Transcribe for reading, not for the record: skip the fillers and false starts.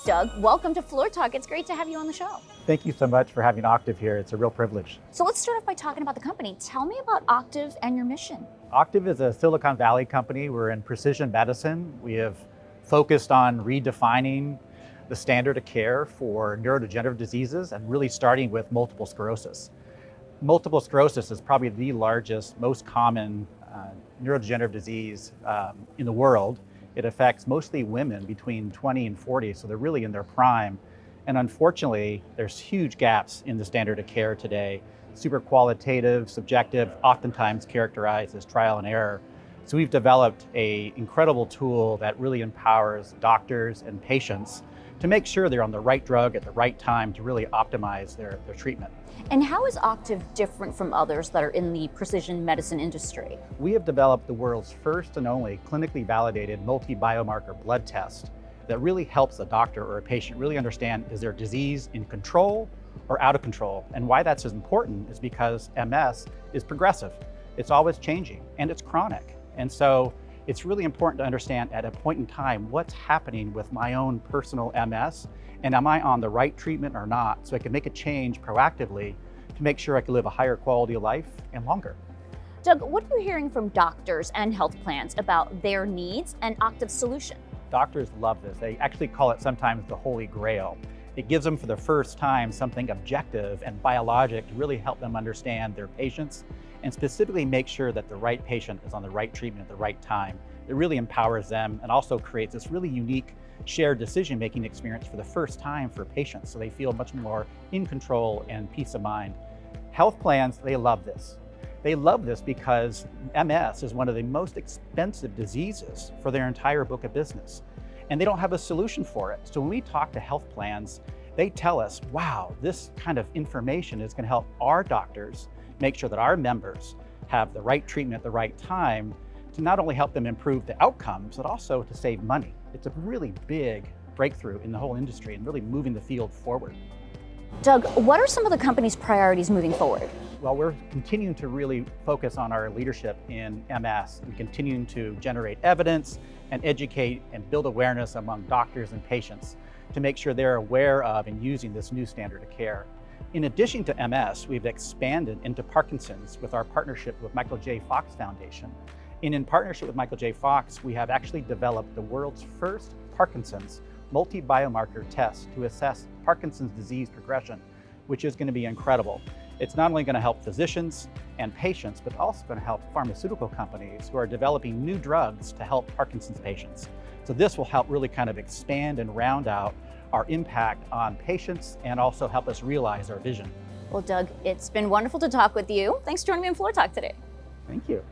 Doug, welcome to Floor Talk. It's great to have you on the show. Thank you so much for having Octave here. It's a real privilege. So let's start off by talking about the company. Tell me about Octave and your mission. Octave is a Silicon Valley company. We're in precision medicine. We have focused on redefining the standard of care for neurodegenerative diseases and really starting with multiple sclerosis. Multiple sclerosis is probably the largest, most common neurodegenerative disease in the world. It affects mostly women between 20 and 40, so they're really in their prime. And unfortunately, there's huge gaps in the standard of care today. Super qualitative, subjective, oftentimes characterized as trial and error. So we've developed an incredible tool that really empowers doctors and patients to make sure they're on the right drug at the right time to really optimize their treatment. And how is Octave different from others that are in the precision medicine industry? We have developed the world's first and only clinically validated multi-biomarker blood test that really helps a doctor or a patient really understand, is their disease in control or out of control? And why that's as important is because MS is progressive. It's always changing and it's chronic. And so it's really important to understand at a point in time what's happening with my own personal MS, and am I on the right treatment or not, so I can make a change proactively to make sure I can live a higher quality of life and longer. Doug, what are you hearing from doctors and health plans about their needs and Octave's solution? Doctors love this. They actually call it sometimes the Holy Grail. It gives them for the first time something objective and biologic to really help them understand their patients and specifically make sure that the right patient is on the right treatment at the right time. It really empowers them and also creates this really unique shared decision-making experience for the first time for patients, so they feel much more in control and peace of mind. Health plans, they love this. They love this because MS is one of the most expensive diseases for their entire book of business, and they don't have a solution for it. So when we talk to health plans, they tell us, wow, this kind of information is going to help our doctors make sure that our members have the right treatment at the right time to not only help them improve the outcomes, but also to save money. It's a really big breakthrough in the whole industry and really moving the field forward. Doug, what are some of the company's priorities moving forward? Well, we're continuing to really focus on our leadership in MS and continuing to generate evidence and educate and build awareness among doctors and patients to make sure they're aware of and using this new standard of care. In addition to MS, we've expanded into Parkinson's with our partnership with Michael J. Fox Foundation. And in partnership with Michael J. Fox, we have actually developed the world's first Parkinson's multi-biomarker test to assess Parkinson's disease progression, which is going to be incredible. It's not only going to help physicians and patients, but also going to help pharmaceutical companies who are developing new drugs to help Parkinson's patients. So this will help really kind of expand and round out our impact on patients and also help us realize our vision. Well, Doug, it's been wonderful to talk with you. Thanks for joining me on Floor Talk today. Thank you.